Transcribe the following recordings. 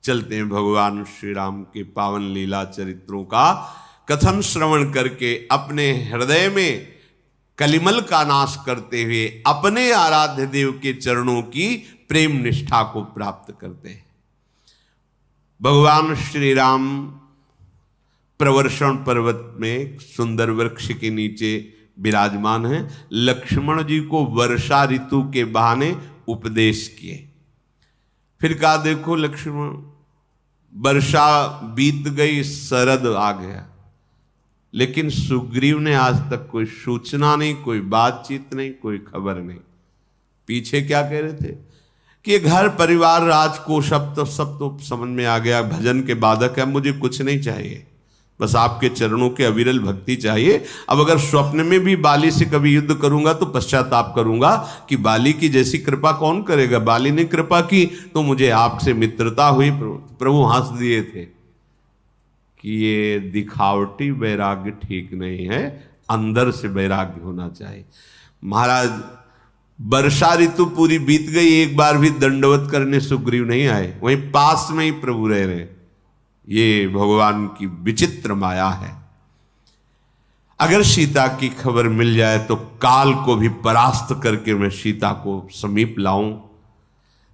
चलते हैं भगवान श्री राम के पावन लीला चरित्रों का कथन श्रवण करके अपने हृदय में कलिमल का नाश करते हुए अपने आराध्य देव के चरणों की प्रेम निष्ठा को प्राप्त करते हैं। भगवान श्री राम प्रवर्षण पर्वत में सुंदर वृक्ष के नीचे विराजमान हैं। लक्ष्मण जी को वर्षा ऋतु के बहाने उपदेश किए। फिर कहा देखो लक्ष्मण, वर्षा बीत गई, शरद आ गया, लेकिन सुग्रीव ने आज तक कोई सूचना नहीं, कोई बातचीत नहीं, कोई खबर नहीं। पीछे क्या कह रहे थे कि घर परिवार राजकोष अब तो सब तो समझ में आ गया, भजन के बाधक है, मुझे कुछ नहीं चाहिए, बस आपके चरणों के अविरल भक्ति चाहिए। अब अगर स्वप्न में भी बाली से कभी युद्ध करूंगा तो पश्चाताप करूंगा कि बाली की जैसी कृपा कौन करेगा। बाली ने कृपा की तो मुझे आपसे मित्रता हुई। प्रभु हंस दिए थे कि ये दिखावटी वैराग्य ठीक नहीं है, अंदर से वैराग्य होना चाहिए। महाराज वर्षा ऋतु पूरी बीत गई, एक बार भी दंडवत करने सुग्रीव नहीं आए, वहीं पास में ही प्रभु रह रहे। ये भगवान की विचित्र माया है। अगर सीता की खबर मिल जाए तो काल को भी परास्त करके मैं सीता को समीप लाऊं।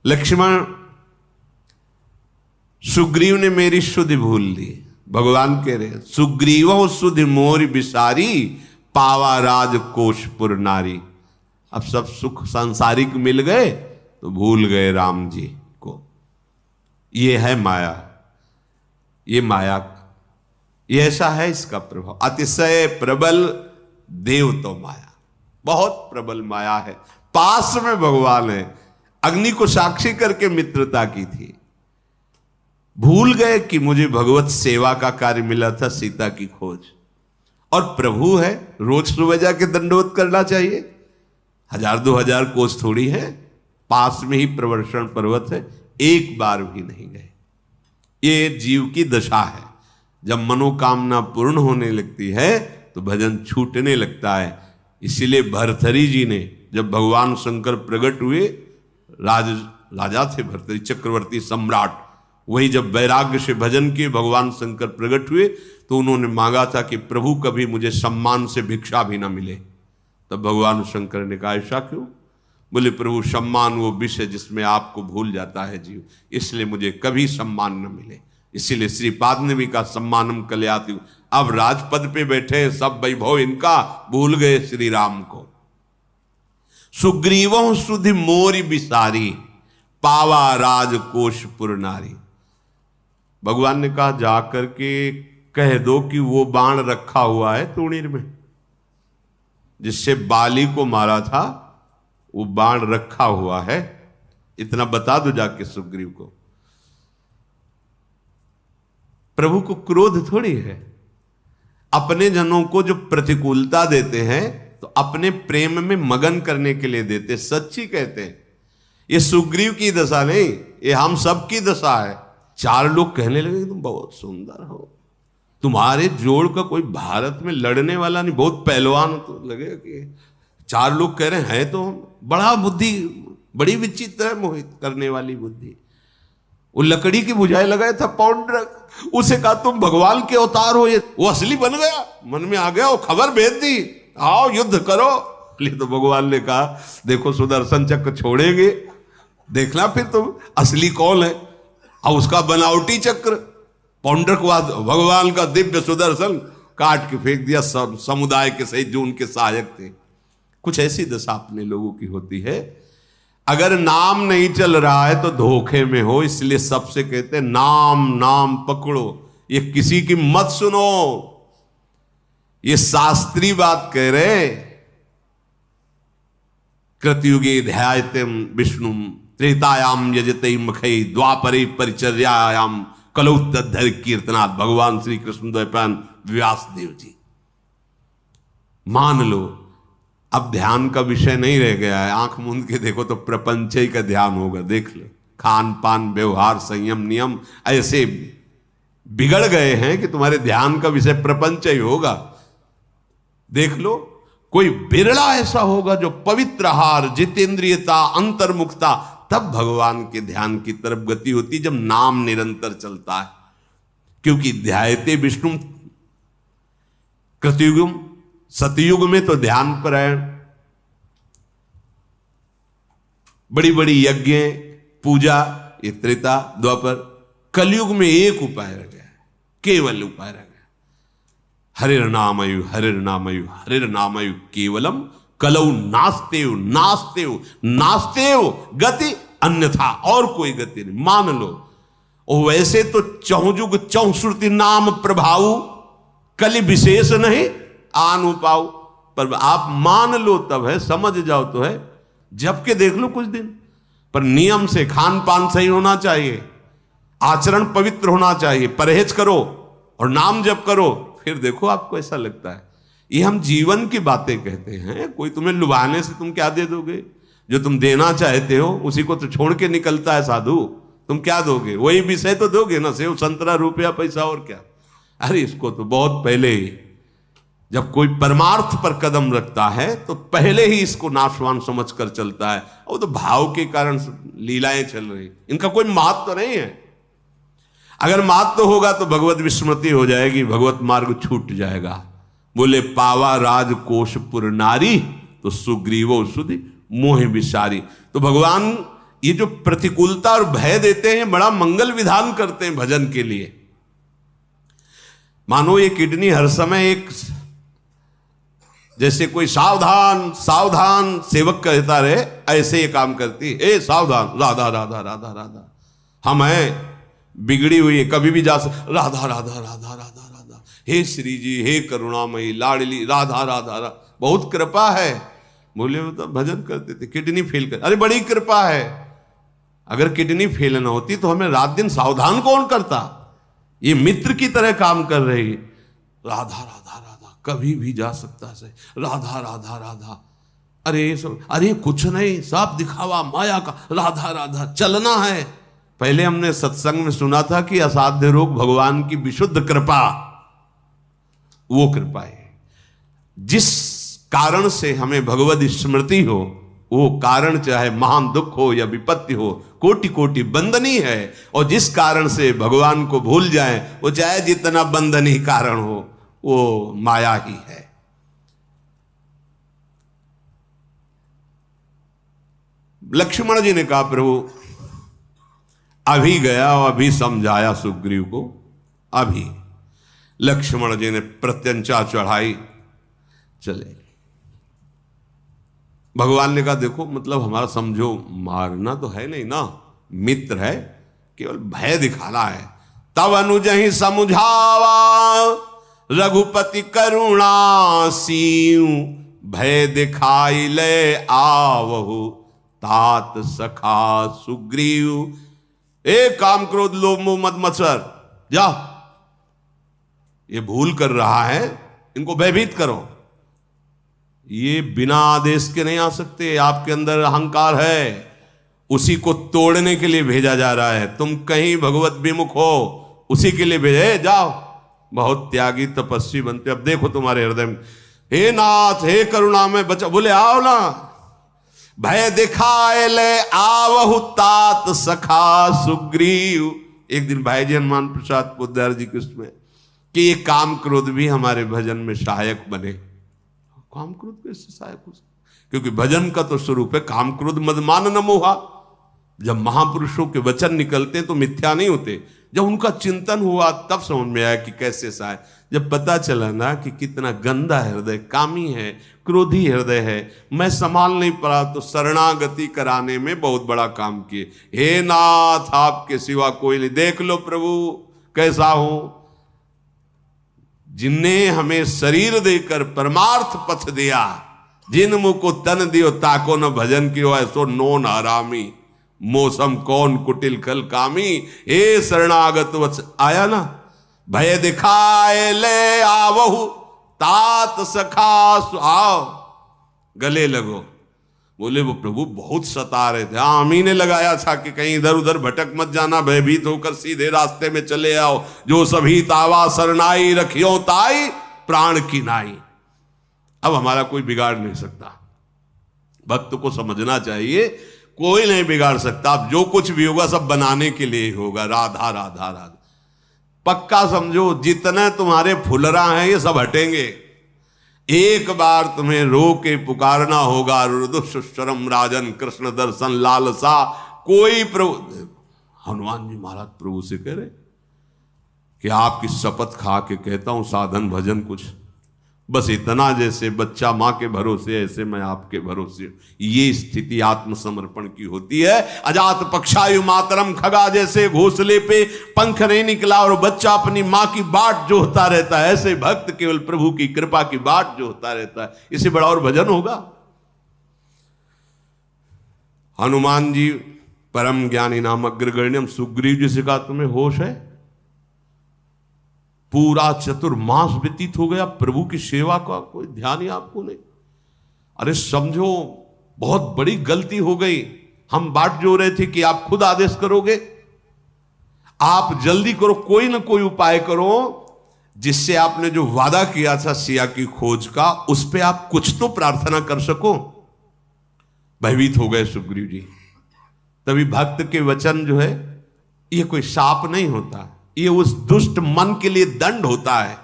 लक्ष्मण, सुग्रीव ने मेरी सुधि भूल दी। भगवान कह रहे सुग्रीव सुधि मोर बिसारी, पावा राज कोशपुर नारी। अब सब सुख सांसारिक मिल गए तो भूल गए राम जी को। ये है माया, ये माया, ये ऐसा है इसका प्रभाव। अतिशय प्रबल देव तो माया, बहुत प्रबल माया है। पास में भगवान है, अग्नि को साक्षी करके मित्रता की थी। भूल गए कि मुझे भगवत सेवा का कार्य मिला था, सीता की खोज। और प्रभु है, रोज सुबह जाके दंडवत करना चाहिए, 1000-2000 कोस थोड़ी है, पास में ही प्रवर्षण पर्वत है, एक बार भी नहीं गए। ये जीव की दशा है। जब मनोकामना पूर्ण होने लगती है तो भजन छूटने लगता है। इसीलिए भरथरी जी ने जब भगवान शंकर प्रकट हुए, राजा थे भरथरी, चक्रवर्ती सम्राट, वही जब वैराग्य से भजन किए भगवान शंकर प्रकट हुए तो उन्होंने मांगा था कि प्रभु कभी मुझे सम्मान से भिक्षा भी ना मिले। तब भगवान शंकर ने कहा ऐसा क्यों? बोले प्रभु सम्मान वो विषय जिसमें आपको भूल जाता है जीव, इसलिए मुझे कभी सम्मान न मिले। इसीलिए श्रीपाद ने भी कहा सम्मानम कल्याति हूं। अब राजपद पे बैठे हैं, सब वैभव इनका, भूल गए श्री राम को। सुग्रीवों सुधि मोरी बिसारी, पावा राजकोशपुर नारी। भगवान ने कहा जाकर के कह दो कि वो बाण रखा हुआ है तूणीर में, जिससे बाली को मारा था, वो बाण रखा हुआ है, इतना बता दो जाके सुग्रीव को। प्रभु को क्रोध थोड़ी है। अपने जनों को जो प्रतिकूलता देते हैं तो अपने प्रेम में मगन करने के लिए देते, सच्ची कहते हैं। ये सुग्रीव की दशा नहीं, ये हम सब की दशा है। 4 लोग कहने लगे तुम बहुत सुंदर हो, तुम्हारे जोड़ का कोई भारत में लड़ने वाला नहीं, बहुत पहलवान तो लगे कि 4 लोग कह रहे हैं तो बड़ा बुद्धि, बड़ी विचित्र है, मोहित करने वाली बुद्धि। वो लकड़ी की बुझाई लगाया था पौंड्रक, उसे कहा तुम भगवान के अवतार हो, ये वो असली बन गया, मन में आ गया, वो खबर भेज दी, आओ युद्ध करो। तो भगवान ने कहा देखो सुदर्शन चक्र छोड़ेंगे, देखना फिर तुम असली कौन है। और उसका बनावटी चक्र पौंड्रकवाद, भगवान का दिव्य सुदर्शन काट के फेंक दिया, सब समुदाय के सहित जो उनके सहायक थे। कुछ ऐसी दशा अपने लोगों की होती है। अगर नाम नहीं चल रहा है तो धोखे में हो, इसलिए सबसे कहते हैं नाम नाम पकड़ो, ये किसी की मत सुनो। ये शास्त्री बात कह रहे, कृतयुगे ध्यायतेम विष्णु त्रेतायाम यजते मखई द्वापरे परिचर्यायाम कलौ तद्धर कीर्तनाथ। भगवान श्री कृष्ण द्वैपायन व्यास देव जी। मान लो अब ध्यान का विषय नहीं रह गया है, आंख मूंद के देखो तो प्रपंच ही का ध्यान होगा। देख लो खान पान व्यवहार संयम नियम ऐसे बिगड़ गए हैं कि तुम्हारे ध्यान का विषय प्रपंच ही होगा। देख लो कोई बिरला ऐसा होगा जो पवित्र आहार, जितेंद्रियता, अंतर्मुखता, तब भगवान के ध्यान की तरफ गति होती, जब नाम निरंतर चलता है। क्योंकि ध्यायते विष्णु, कृतयुग सतयुग में तो ध्यान परायण, बड़ी बड़ी यज्ञ पूजा, ये त्रेता द्वापर। कलयुग में एक उपाय रह गया, केवल उपाय रह गया, हरिर्नामयु हरिर्नामयु हरिर्नामयु केवलम कलऊ नास्तेव नास्तेव नास्तेव गति अन्यथा, और कोई गति नहीं, मान लो। और वैसे तो चहुजुग चौश्रुति नाम प्रभाव, कलि विशेष नहीं आनु पाओ, पर आप मान लो तब है, समझ जाओ तो है, जबकि देख लो कुछ दिन। पर नियम से, खान पान सही होना चाहिए, आचरण पवित्र होना चाहिए, परहेज करो और नाम जप करो, फिर देखो आपको ऐसा लगता है। ये हम जीवन की बातें कहते हैं, कोई तुम्हें लुभाने से तुम क्या दे दोगे? जो तुम देना चाहते हो उसी को तो छोड़ के निकलता है साधु, तुम क्या दोगे? वही विषय तो दोगे ना, सेव संतरा रुपया पैसा और क्या। अरे इसको तो बहुत पहले ही, जब कोई परमार्थ पर कदम रखता है तो पहले ही इसको नाशवान समझ कर चलता है। वो तो भाव के कारण लीलाएं चल रही, इनका कोई महत्व तो नहीं है। अगर महत्व होगा तो भगवत विस्मृति हो जाएगी, भगवत मार्ग छूट जाएगा। बोले पावा राजकोशपुर नारी, तो सुग्रीवो सुधि मोह विसारी। तो भगवान ये जो प्रतिकूलता और भय देते हैं, बड़ा मंगल विधान करते हैं भजन के लिए। मानो ये किडनी हर समय एक, जैसे कोई सावधान सावधान सेवक कहता रहे, ऐसे ये काम करती है। ए सावधान, राधा राधा राधा राधा, हम हैं बिगड़ी हुई है, कभी भी जा सकते, राधा राधा राधा राधा राधा, हे श्री जी, हे करुणामयी लाडली राधा राधा राधा, बहुत कृपा है। बोले वो तो भजन करते थे, किडनी फेल कर, अरे बड़ी कृपा है। अगर किडनी फेल ना होती तो हमें रात दिन सावधान कौन करता? ये मित्र की तरह काम कर रही, राधा राधा राधा, कभी भी जा सकता है, राधा राधा राधा। अरे सब, अरे कुछ नहीं, सब दिखावा माया का, राधा राधा चलना है। पहले हमने सत्संग में सुना था कि असाध्य रोग भगवान की विशुद्ध कृपा, वो कृपा है। जिस कारण से हमें भगवद स्मृति हो, वो कारण चाहे महान दुख हो या विपत्ति हो, कोटि कोटि बंधनी है। और जिस कारण से भगवान को भूल जाए, वो चाहे जितना बंधनी कारण हो, वो माया ही है। लक्ष्मण जी ने कहा प्रभु अभी गया और अभी समझाया सुग्रीव को। अभी लक्ष्मण जी ने प्रत्यंचा चढ़ाई, चले। भगवान ने कहा देखो, मतलब हमारा समझो, मारना तो है नहीं ना, मित्र है, केवल भय दिखाना है। तब अनुजहि समझावा रघुपति करुणा सीऊ, भय दिखाई ले आवहु तात सखा सुग्रीव। एक काम क्रोध लोभ मोह मद मत्सर, जाओ, ये भूल कर रहा है, इनको भयभीत करो। ये बिना आदेश के नहीं आ सकते, आपके अंदर अहंकार है, उसी को तोड़ने के लिए भेजा जा रहा है। तुम कहीं भगवत विमुख हो, उसी के लिए भेजे, जाओ। बहुत त्यागी तपस्वी बनते। अब देखो तुम्हारे हृदय में, हे नाथ हे करुणा में बचा, बोले आओ ना, भय दिखाए ले आवहु तात सखा सुग्रीव। एक दिन भाई जी हनुमान प्रसाद पोद्दार जी के उसमें कि ये काम क्रोध भी हमारे भजन में सहायक बने। काम क्रोध कैसे सहायक हो सकते? क्योंकि भजन का तो स्वरूप है काम क्रोध मदमान न मोहा। जब महापुरुषों के वचन निकलते तो मिथ्या नहीं होते। जब उनका चिंतन हुआ तब समझ में आया कि कैसे सहायक। जब पता चला ना कि कितना गंदा हृदय, कामी है, क्रोधी हृदय है, मैं संभाल नहीं पड़ा, तो शरणागति कराने में बहुत बड़ा काम किए। हे नाथ आपके सिवा कोई नहीं, देख लो प्रभु कैसा हूं। जिनने हमें शरीर देकर परमार्थ पथ दिया, जिन मुख को तन दियो ताको न भजन कियो, ऐसो नोन हरामी मौसम कौन कुटिल खल कामी। ए शरणागत वत्स, आया ना, भय दिखाए ले आवहु तात सखा, आओ गले लगो। बोले वो प्रभु बहुत सता रहे थे। हाँ, हम ही ने लगाया था कि कहीं इधर उधर भटक मत जाना, भयभीत होकर सीधे रास्ते में चले आओ। जो सभी तावा सरनाई रखियो ताई प्राण की नाई। अब हमारा कोई बिगाड़ नहीं सकता। भक्त को समझना चाहिए कोई नहीं बिगाड़ सकता। अब जो कुछ भी होगा सब बनाने के लिए ही होगा। राधा राधा राधा पक्का समझो, जितने तुम्हारे फुलरा हैं ये सब हटेंगे। एक बार तुम्हें रो के पुकारना होगा, रुदुश्वरम राजन कृष्ण दर्शन लालसा। कोई प्रभु, हनुमान जी महाराज प्रभु से कह रहे कि आपकी शपथ खा के कहता हूं साधन भजन कुछ बस इतना, जैसे बच्चा मां के भरोसे ऐसे मैं आपके भरोसे। ये स्थिति आत्मसमर्पण की होती है। अजात पक्षायु मातरम खगा, जैसे घोंसले पे पंख नहीं निकला और बच्चा अपनी मां की बाट जोहता रहता है, ऐसे भक्त केवल प्रभु की कृपा की बाट जोहता रहता है। इससे बड़ा और भजन होगा। हनुमान जी परम ज्ञानी नाम अग्रगण्यम, सुग्रीव जी से कहा तुम्हें होश है? पूरा चतुर्मास व्यतीत हो गया, प्रभु की सेवा का कोई ध्यान ही आपको नहीं। अरे समझो बहुत बड़ी गलती हो गई। हम बाट जो रहे थे कि आप खुद आदेश करोगे। आप जल्दी करो, कोई ना कोई उपाय करो जिससे आपने जो वादा किया था सिया की खोज का, उस पर आप कुछ तो प्रार्थना कर सको। भयभीत हो गए सुग्रीव जी। तभी भक्त के वचन जो है ये कोई शाप नहीं होता, ये उस दुष्ट मन के लिए दंड होता है।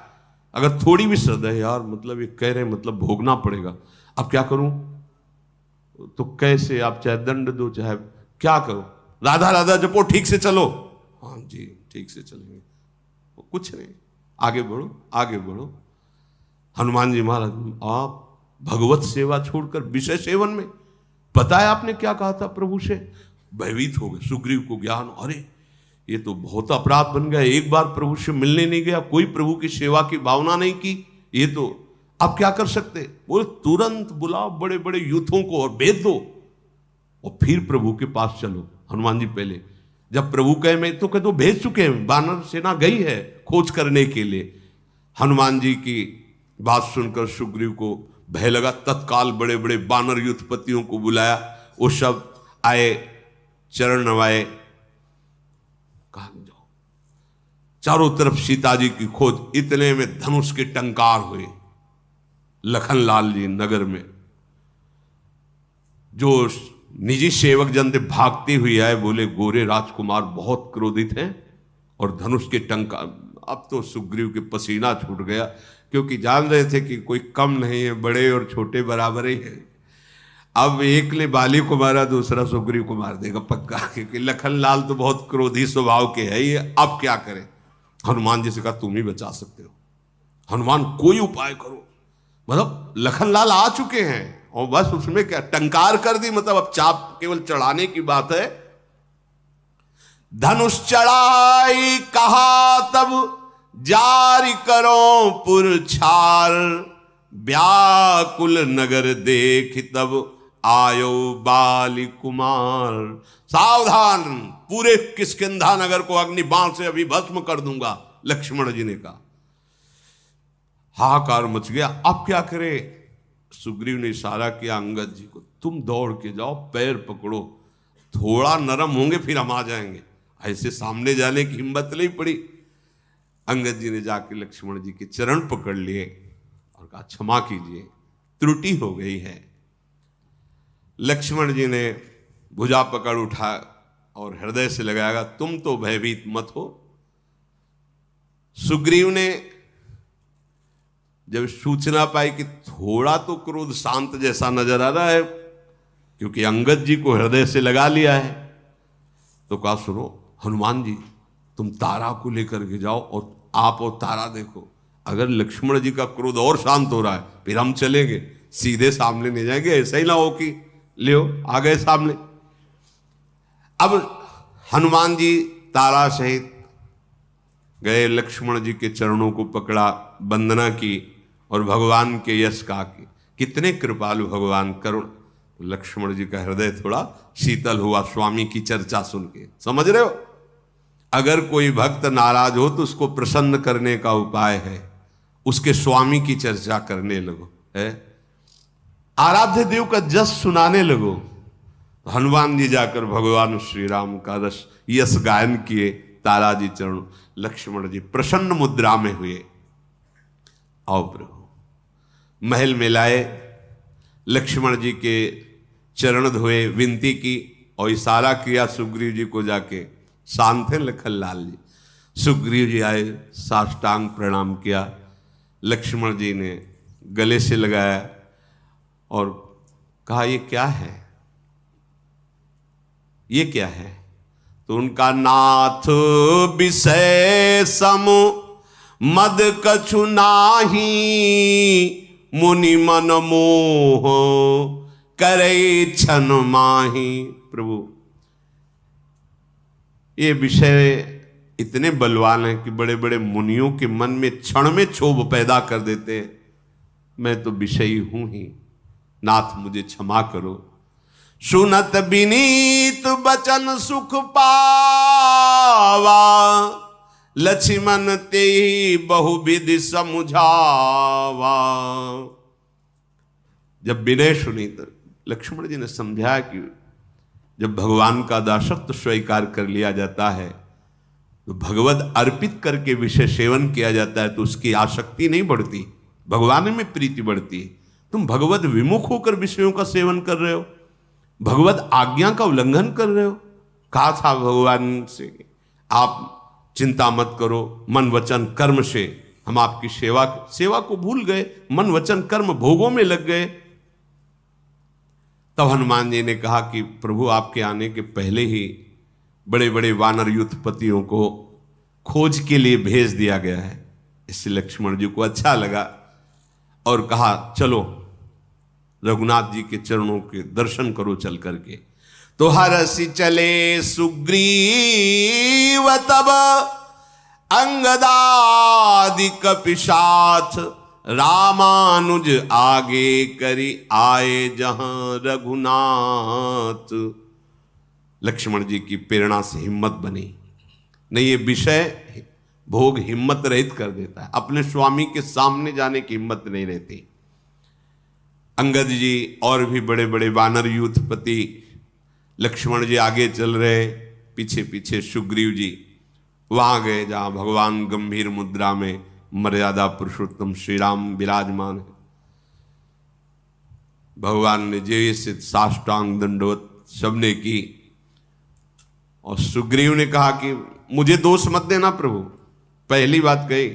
अगर थोड़ी भी श्रद्धा है, यार मतलब ये कह रहे मतलब भोगना पड़ेगा, अब क्या करूं? तो कैसे आप चाहे दंड दो चाहे क्या करो, राधा राधा जपो, ठीक से चलो। हाँ जी ठीक से चलेंगे, कुछ नहीं, आगे बढ़ो आगे बढ़ो। हनुमान जी महाराज आप भगवत सेवा छोड़कर विषय सेवन में, पता है आपने क्या कहा था प्रभु से? भयभीत हो गए। सुग्रीव को ज्ञान, अरे ये तो बहुत अपराध बन गया, एक बार प्रभु से मिलने नहीं गया, कोई प्रभु की सेवा की भावना नहीं की, ये तो अब क्या कर सकते? बोले तुरंत बुलाओ बड़े बड़े यूथों को और भेज दो और फिर प्रभु के पास चलो। हनुमान जी पहले जब प्रभु कहे मैं तो कह दो भेज चुके हैं, वानर सेना गई है खोज करने के लिए। हनुमान जी की बात सुनकर सुग्रीव को भय लगा, तत्काल बड़े बड़े वानर युद्धपतियों को बुलाया। वो सब आए, चरण नवाए, कहा जाओ। चारों तरफ सीता जी की खोज, इतने में धनुष के टंकार हुए। लखनलाल जी नगर में जो निजी सेवक जन थे भागते हुए आए, बोले गोरे राजकुमार बहुत क्रोधित हैं और धनुष के टंकार। अब तो सुग्रीव के पसीना छूट गया, क्योंकि जान रहे थे कि कोई कम नहीं है, बड़े और छोटे बराबर ही हैं। अब एक ने बाली को मारा, दूसरा सुग्रीव को मार देगा पक्का, क्योंकि लखनलाल तो बहुत क्रोधी स्वभाव के है ये। अब क्या करें? हनुमान जी से कहा तुम ही बचा सकते हो, हनुमान कोई उपाय करो। मतलब लखनलाल आ चुके हैं और बस उसमें क्या टंकार कर दी, मतलब अब चाप केवल चढ़ाने की बात है। धनुष चढ़ाई कहा तब जारी करो पुरछार, व्याकुल नगर देख तब आयो बाली कुमार। सावधान, पूरे किष्किंधा नगर को अग्नि बाण से अभी भस्म कर दूंगा, लक्ष्मण जी ने कहा। हाहाकार मच गया। अब क्या करे? सुग्रीव ने इशारा किया अंगद जी को, तुम दौड़ के जाओ, पैर पकड़ो, थोड़ा नरम होंगे फिर हम आ जाएंगे। ऐसे सामने जाने की हिम्मत नहीं पड़ी। अंगद जी ने जाके लक्ष्मण जी के चरण पकड़ लिए और कहा क्षमा कीजिए, त्रुटि हो गई है। लक्ष्मण जी ने भुजा पकड़ उठा और हृदय से लगाया, तुम तो भयभीत मत हो। सुग्रीव ने जब सूचना पाई कि थोड़ा तो क्रोध शांत जैसा नजर आ रहा है, क्योंकि अंगद जी को हृदय से लगा लिया है, तो कहा सुनो हनुमान जी, तुम तारा को लेकर के जाओ और आप और तारा देखो, अगर लक्ष्मण जी का क्रोध और शांत हो रहा है फिर हम चलेंगे, सीधे सामने नहीं जाएंगे, ऐसा ही ना हो कि लियो आ गए सामने। अब हनुमान जी तारा सहित गए, लक्ष्मण जी के चरणों को पकड़ा, वंदना की और भगवान के यश कहा कि कितने कृपालु भगवान, करुण। लक्ष्मण जी का हृदय थोड़ा शीतल हुआ स्वामी की चर्चा सुन के। समझ रहे हो, अगर कोई भक्त नाराज हो तो उसको प्रसन्न करने का उपाय है उसके स्वामी की चर्चा करने लगो, है आराध्य देव का जस सुनाने लगो। हनुमान जी जाकर भगवान श्री राम का रस यश गायन किए, तारा जी चरण, लक्ष्मण जी प्रसन्न मुद्रा में हुए। आओ प्रभु। महल में लाए, लक्ष्मण जी के चरण धोए, विनती की और इशारा किया सुग्रीव जी को, जाके शांत हैं लखन लाल जी। सुग्रीव जी आए, साष्टांग प्रणाम किया। लक्ष्मण जी ने गले से लगाया और कहा ये क्या है, ये क्या है? तो उनका नाथ विषय सम मद कछु नाही, मुनि मन मोह करे छन माही। प्रभु ये विषय इतने बलवान हैं कि बड़े बड़े मुनियों के मन में क्षण में क्षोभ पैदा कर देते हैं। मैं तो विषयी हूं ही, नाथ मुझे क्षमा करो। सुनत विनीत बचन सुख पावा, लक्ष्मण ते बहुविधि समझावा। जब विनय सुनी तो लक्ष्मण जी ने समझा कि जब भगवान का दासत्व स्वीकार कर लिया जाता है तो भगवत अर्पित करके विषय सेवन किया जाता है तो उसकी आसक्ति नहीं बढ़ती, भगवान में प्रीति बढ़ती है। तुम भगवत विमुख होकर विषयों का सेवन कर रहे हो, भगवत आज्ञा का उल्लंघन कर रहे हो। कहा था भगवान से आप चिंता मत करो, मन वचन कर्म से हम आपकी सेवा को भूल गए, मन वचन कर्म भोगों में लग गए। तब हनुमान जी ने कहा कि प्रभु आपके आने के पहले ही बड़े बड़े वानर युद्धपतियों को खोज के लिए भेज दिया गया है। इससे लक्ष्मण जी को अच्छा लगा और कहा चलो रघुनाथ जी के चरणों के दर्शन करो चल करके। तो हरसि चले सुग्रीव तब अंगदादि कपिशाथ, रामानुज आगे करी आए जहां रघुनाथ। लक्ष्मण जी की प्रेरणा से हिम्मत बनी। नहीं, ये विषय भोग हिम्मत रहित कर देता है, अपने स्वामी के सामने जाने की हिम्मत नहीं रहती। अंगद जी और भी बड़े बड़े वानर युद्धपति, लक्ष्मण जी आगे चल रहे, पीछे पीछे सुग्रीव जी वहां गए जहां भगवान गंभीर मुद्रा में मर्यादा पुरुषोत्तम श्री राम विराजमान है। भगवान ने जैसे साष्टांग दंडवत सबने की और सुग्रीव ने कहा कि मुझे दोष मत देना प्रभु। पहली बात कही,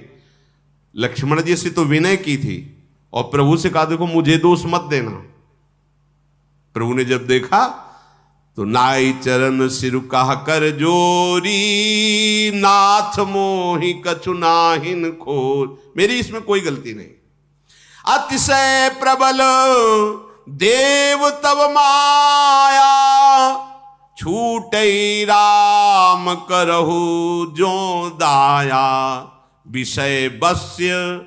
लक्ष्मण जी से तो विनय की थी और प्रभु से कहा देखो मुझे दोष मत देना। प्रभु ने जब देखा तो नाई चरण सिर कह कर जोरी, नाथ मोहि कछु नाहिन खोर। मेरी इसमें कोई गलती नहीं। अतिशय प्रबल देव तब माया, छूटई राम करहु जो दाया। विषय बस्य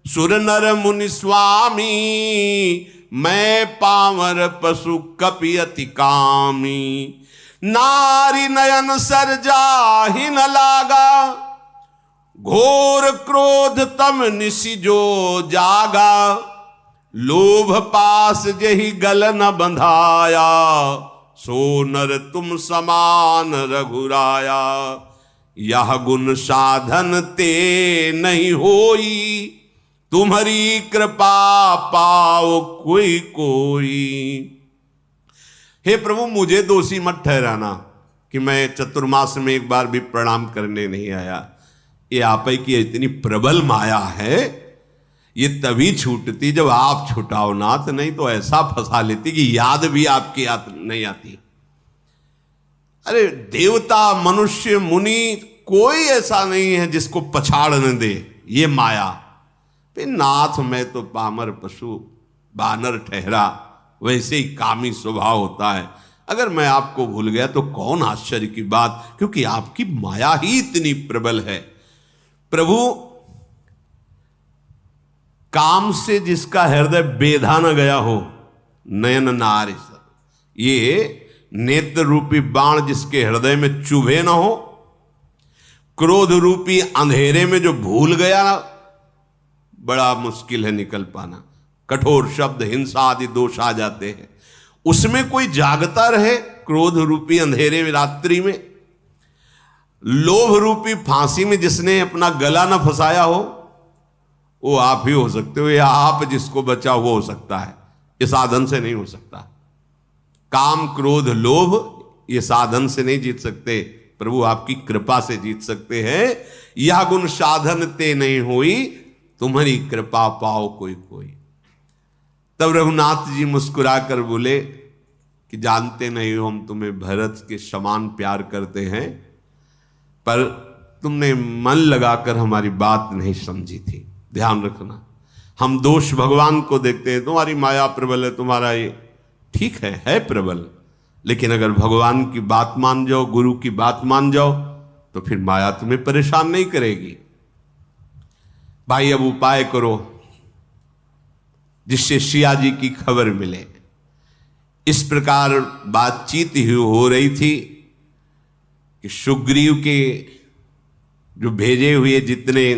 सुर नर मुनि स्वामी, मैं पामर पशु कपि अति कामी। नारी नयन सर जाहि न लागा, घोर क्रोध तम निशि जो जागा। लोभ पास जहि गल न बंधाया, सो नर तुम समान रघुराया। यह गुण साधन ते नहीं होई, तुम्हारी कृपा पाओ कोई कोई। हे प्रभु मुझे दोषी मत ठहराना कि मैं चतुर्मास में एक बार भी प्रणाम करने नहीं आया। ये आप ही की इतनी प्रबल माया है, ये तभी छूटती जब आप छुटाओ नाथ, नहीं तो ऐसा फंसा लेती कि याद भी आपकी नहीं आती। अरे देवता मनुष्य मुनि कोई ऐसा नहीं है जिसको पछाड़ न दे ये माया। नाथ मैं तो पामर पशु बानर ठहरा, वैसे ही कामी स्वभाव होता है। अगर मैं आपको भूल गया तो कौन आश्चर्य की बात, क्योंकि आपकी माया ही इतनी प्रबल है। प्रभु काम से जिसका हृदय बेधा न गया हो, नयन नारी सब, ये नेत्र रूपी बाण जिसके हृदय में चुभे न हो, क्रोध रूपी अंधेरे में जो भूल गया, बड़ा मुश्किल है निकल पाना। कठोर शब्द हिंसा आदि दोष आ जाते हैं, उसमें कोई जागता रहे क्रोध रूपी अंधेरे में रात्रि में। लोभ रूपी फांसी में जिसने अपना गला न फंसाया हो वो आप ही हो सकते हो, या आप जिसको बचा वो हो सकता है, इस साधन से नहीं हो सकता। काम क्रोध लोभ ये साधन से नहीं जीत सकते, प्रभु आपकी कृपा से जीत सकते हैं। यह गुण साधन ते नहीं हुई, तुम्हारी कृपा पाओ कोई कोई। तब रघुनाथ जी मुस्कुरा कर बोले कि जानते नहीं हो हम तुम्हें भरत के समान प्यार करते हैं, पर तुमने मन लगाकर हमारी बात नहीं समझी थी। ध्यान रखना, हम दोष भगवान को देखते हैं, तुम्हारी माया प्रबल है, तुम्हारा ये ठीक है प्रबल, लेकिन अगर भगवान की बात मान जाओ, गुरु की बात मान जाओ, तो फिर माया तुम्हें परेशान नहीं करेगी। भाई अब उपाय करो जिससे सिया जी की खबर मिले। इस प्रकार बातचीत ही हो रही थी कि सुग्रीव के जो भेजे हुए जितने,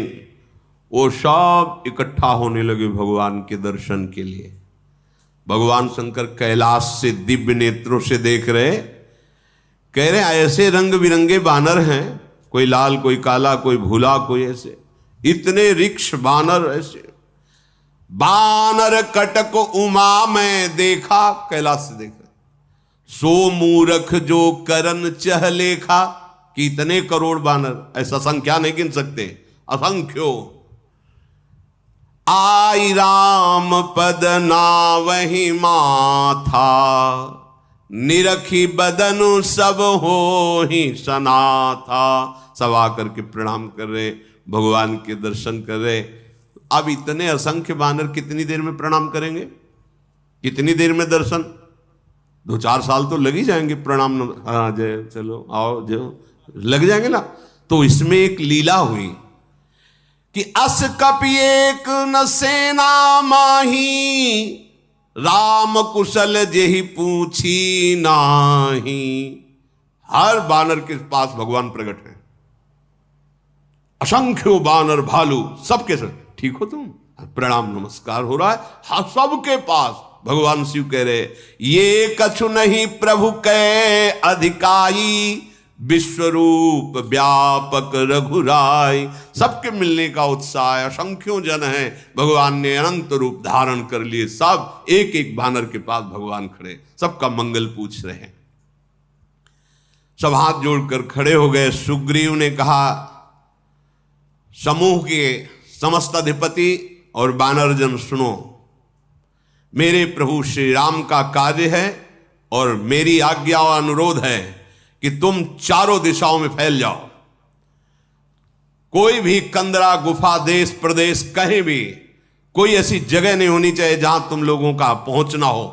वो सब इकट्ठा होने लगे भगवान के दर्शन के लिए। भगवान शंकर कैलाश से दिव्य नेत्रों से देख रहे, कह रहे ऐसे रंग बिरंगे बानर हैं, कोई लाल कोई काला कोई भूला कोई ऐसे, इतने रिक्ष बानर ऐसे। बानर कटक उमा में देखा, कैलाश से देख रहे, सो मूरख जो करन चह लेखा, कि इतने करोड़ बानर, ऐसा संख्या नहीं गिन सकते, असंख्यो। आई राम पद नावहि माथा, निरखी बदनु सब हो ही सनाथा। सब आकर के प्रणाम कर रहे, भगवान के दर्शन कर रहे। अब इतने असंख्य बानर कितनी देर में प्रणाम करेंगे, कितनी देर में दर्शन? 2-4 साल तो लग ही जाएंगे प्रणाम। हाँ जय, चलो आओ, जो लग जाएंगे ना। तो इसमें एक लीला हुई कि अस कपि एक न सेना माही, राम कुशल जेहि पूछी नाही। हर बानर के पास भगवान प्रकट है, असंख्यो बानर भालू सबके सब, ठीक हो तुम? प्रणाम नमस्कार हो रहा है, हाँ सबके पास। भगवान शिव कह रहे, ये कछु नहीं प्रभु के अधिकाई, विश्वरूप व्यापक रघुराई। सबके मिलने का उत्साह है, असंख्यों जन है, भगवान ने अनंत रूप धारण कर लिए। सब एक एक बानर के पास भगवान खड़े, सबका मंगल पूछ रहे हैं। सब हाथ जोड़कर खड़े हो गए। सुग्रीव ने कहा, समूह के समस्त अधिपति और बानरजन सुनो, मेरे प्रभु श्री राम का कार्य है और मेरी आज्ञा और अनुरोध है कि तुम चारों दिशाओं में फैल जाओ। कोई भी कंदरा गुफा देश प्रदेश कहीं भी कोई ऐसी जगह नहीं होनी चाहिए जहां तुम लोगों का पहुंचना हो।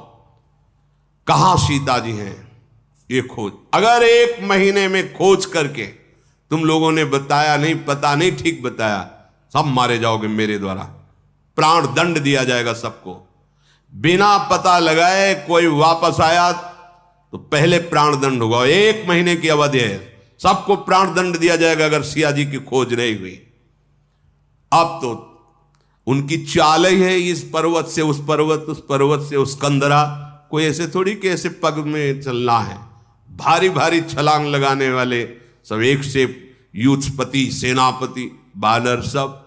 कहां सीता जी हैं ये खोज, अगर 1 महीने में खोज करके तुम लोगों ने बताया नहीं, पता नहीं ठीक बताया, सब मारे जाओगे मेरे द्वारा, प्राण दंड दिया जाएगा सबको। बिना पता लगाए कोई वापस आया तो पहले प्राण दंड होगा। 1 महीने की अवधि है, सबको प्राण दंड दिया जाएगा अगर सिया जी की खोज नहीं हुई। अब तो उनकी चाल ही है, इस पर्वत से उस पर्वत, उस पर्वत से उस कंदरा। कोई ऐसे थोड़ी कि ऐसे पग में चलना है, भारी भारी छलांग लगाने वाले सब, एक से युद्धपति सेनापति बानर सब।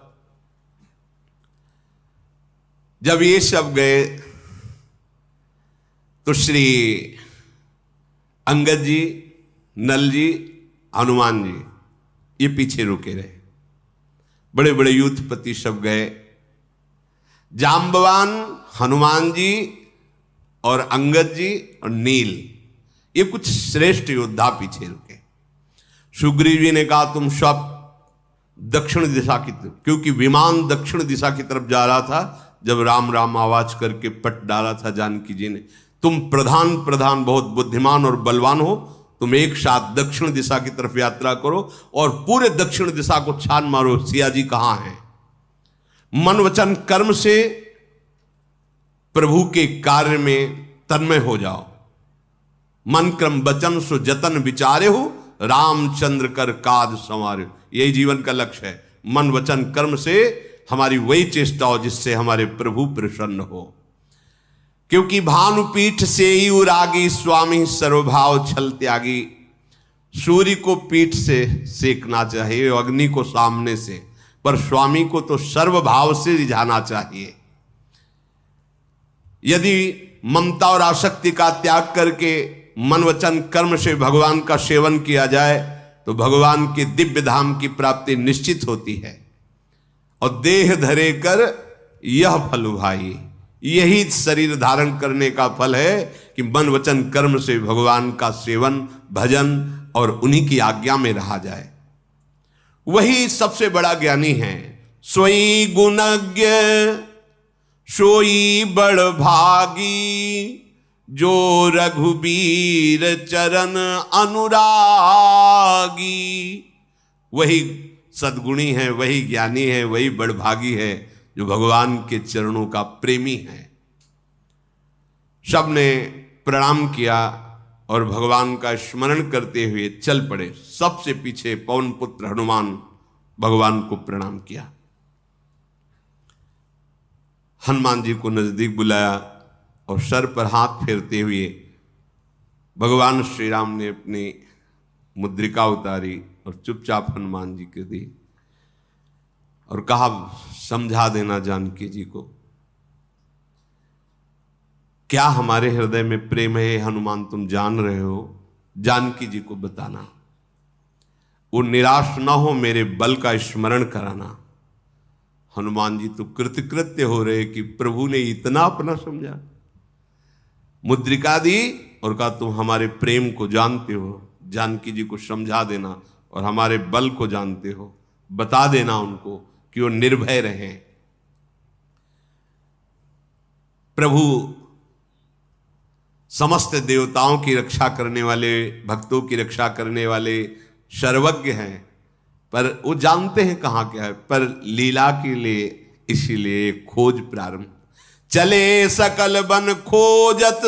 जब ये सब गए तो श्री अंगद जी, नल जी, हनुमान जी ये पीछे रुके रहे। बड़े बड़े युद्धपति सब गए। जाम्बवान, हनुमान जी और अंगद जी और नील, ये कुछ श्रेष्ठ योद्धा पीछे रुके। सुग्रीव जी ने कहा तुम सब दक्षिण दिशा की तरफ, क्योंकि विमान दक्षिण दिशा की तरफ जा रहा था जब राम राम आवाज करके पट डाला था जानकी जी ने। तुम प्रधान बहुत बुद्धिमान और बलवान हो, तुम एक साथ दक्षिण दिशा की तरफ यात्रा करो और पूरे दक्षिण दिशा को छान मारो, सिया जी कहां हैं। मन वचन कर्म से प्रभु के कार्य में तन्मय हो जाओ। मन क्रम वचन सो जतन विचारे हो, रामचंद्र कर काज संवारे। यही जीवन का लक्ष्य है, मन वचन कर्म से हमारी वही चेष्टा हो जिससे हमारे प्रभु प्रसन्न हो। क्योंकि भानुपीठ से ही उरागी, स्वामी सर्वभाव छल त्यागी। सूर्य को पीठ से सेकना चाहिए, अग्नि को सामने से, पर स्वामी को तो सर्वभाव से रिझाना चाहिए। यदि ममता और आसक्ति का त्याग करके मन वचन कर्म से भगवान का सेवन किया जाए तो भगवान के दिव्य धाम की प्राप्ति निश्चित होती है। और देह धरे कर यह फल भाई, यही शरीर धारण करने का फल है कि मन वचन कर्म से भगवान का सेवन भजन और उन्हीं की आज्ञा में रहा जाए। वही सबसे बड़ा ज्ञानी है। सोई गुणज्ञ सोई बड़ भागी, जो रघुबीर चरण अनुरागी। वही सद्गुणी है, वही ज्ञानी है, वही बड़भागी है जो भगवान के चरणों का प्रेमी है। सब ने प्रणाम किया और भगवान का स्मरण करते हुए चल पड़े। सबसे पीछे पवन पुत्र हनुमान भगवान को प्रणाम किया। हनुमान जी को नजदीक बुलाया और सर पर हाथ फेरते हुए भगवान श्री राम ने अपनी मुद्रिका उतारी और चुपचाप हनुमान जी के दी और कहा, समझा देना जानकी जी को, क्या हमारे हृदय में प्रेम है हनुमान तुम जान रहे हो, जानकी जी को बताना। वो निराश ना हो, मेरे बल का स्मरण कराना। हनुमान जी तो कृतकृत्य हो रहे कि प्रभु ने इतना अपना समझा। मुद्रिका दी और कहा, तुम हमारे प्रेम को जानते हो, जानकी जी को समझा देना और हमारे बल को जानते हो, बता देना उनको कि वो निर्भय रहें। प्रभु समस्त देवताओं की रक्षा करने वाले, भक्तों की रक्षा करने वाले सर्वज्ञ हैं, पर वो जानते हैं कहाँ क्या है। पर लीला के लिए इसीलिए खोज प्रारंभ। चले सकल बन खोजत,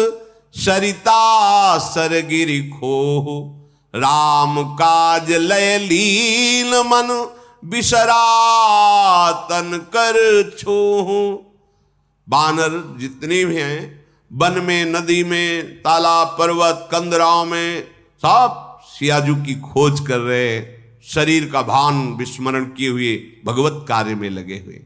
सरिता सरगिरि खोह, राम काज लय लीन मन, बिसरा तन कर छोह। बानर जितने भी हैं, वन में, नदी में, तालाब, पर्वत, कंदराओं में, सब सियाजू की खोज कर रहे, शरीर का भान विस्मरण किए हुए भगवत कार्य में लगे हुए।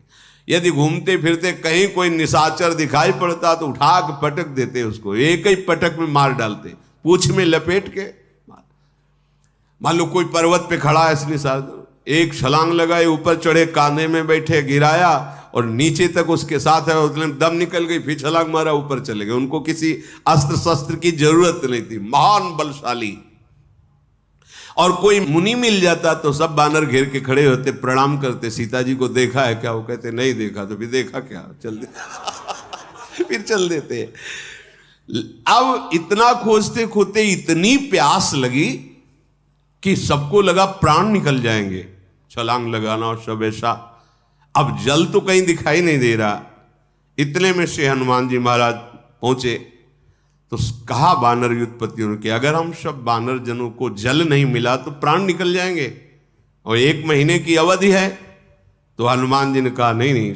यदि घूमते फिरते कहीं कोई निशाचर दिखाई पड़ता तो उठा के पटक देते, उसको एक ही पटक में मार डालते, पूंछ में लपेट के। मान लो कोई पर्वत पे खड़ा है, इस निशाचर एक छलांग लगाए, ऊपर चढ़े, कांधे में बैठे, गिराया और नीचे तक उसके साथ है, उसमें दम निकल गई, फिर छलांग मारा, ऊपर चले गए। उनको किसी अस्त्र शस्त्र की जरूरत नहीं थी, महान बलशाली। और कोई मुनि मिल जाता तो सब बानर घेर के खड़े होते, प्रणाम करते, सीता जी को देखा है क्या? वो कहते नहीं देखा। तो फिर देखा क्या, चल दे फिर चल देते। अब इतना खोजते खोजते इतनी प्यास लगी कि सबको लगा प्राण निकल जाएंगे, छलांग लगाना और सब ऐसा। अब जल तो कहीं दिखाई नहीं दे रहा। इतने में से हनुमान जी महाराज पहुंचे तो कहा बानर युद्धपतियों ने कि अगर हम सब बानर जनों को जल नहीं मिला तो प्राण निकल जाएंगे और 1 महीने की अवधि है। तो हनुमान जी ने कहा नहीं नहीं,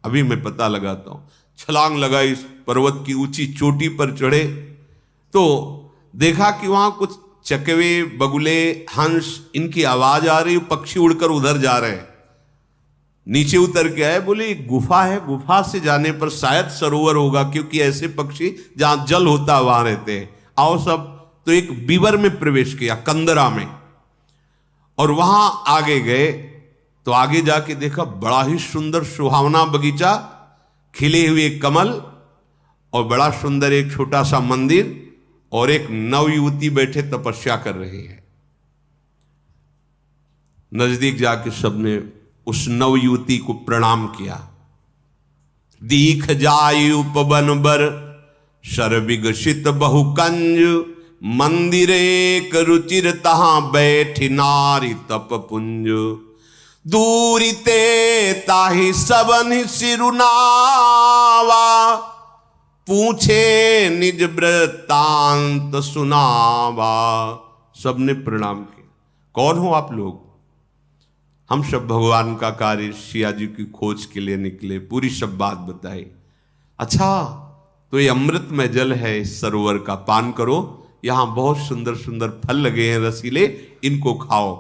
अभी मैं पता लगाता हूं। छलांग लगाई, पर्वत की ऊंची चोटी पर चढ़े तो देखा कि वहां कुछ चकवे, बगुले, हंस, इनकी आवाज आ रही, पक्षी उड़कर उधर जा रहे हैं। नीचे उतर के आए, बोले गुफा है, गुफा से जाने पर शायद सरोवर होगा, क्योंकि ऐसे पक्षी जहां जल होता है वहां रहते हैं। आओ सब। तो एक बीवर में प्रवेश किया, कंदरा में, और वहां आगे गए तो आगे जाके देखा बड़ा ही सुंदर सुहावना बगीचा, खिले हुए कमल और बड़ा सुंदर एक छोटा सा मंदिर और एक नवयुवती बैठे तपस्या कर रही है। नजदीक जाके सबने उस नवयुवती को प्रणाम किया। दीख जाय उपवन बर, शर विगसित बहुकंज, मंदिर एक रुचिर तहां बैठी नारी तप पुंज। दूरी ते ताहि सबन सिरुनावा, पूछे निज वृत्तांत सुनावा। सबने प्रणाम किया। कौन हो आप लोग? हम सब भगवान का कार्य सिया जी की खोज के लिए निकले, पूरी सब बात बताई। अच्छा, तो ये अमृत में जल है, इस सरोवर का पान करो, यहां बहुत सुंदर सुंदर फल लगे हैं रसीले, इनको खाओ।